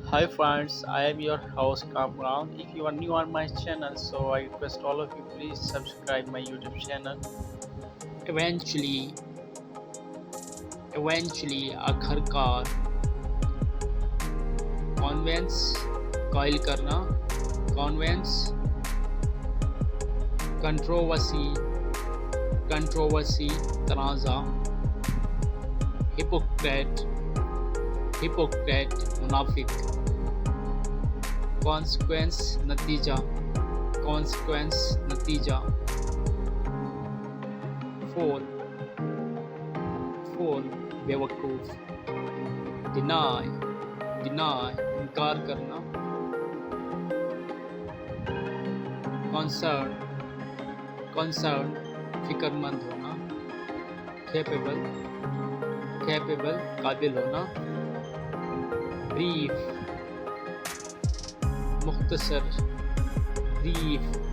Hi friends, I am your host Kamran. If you are new on my channel, so I request all of you please subscribe my YouTube channel. eventually eventually आखिरकार convince कायल करना convince controversy controversy तनाज़ा hypocrite hypocrite मुनाफिक consequence नतीजा consequence नतीजा फोल फोल बेवकूफ़ डिनाई डिनाई इनकार करना कंसर्न कंसर्न फिक्रमंद होना कैपेबल कैपेबल काबिल होना ब्रीफ मुख्तसर ब्रीफ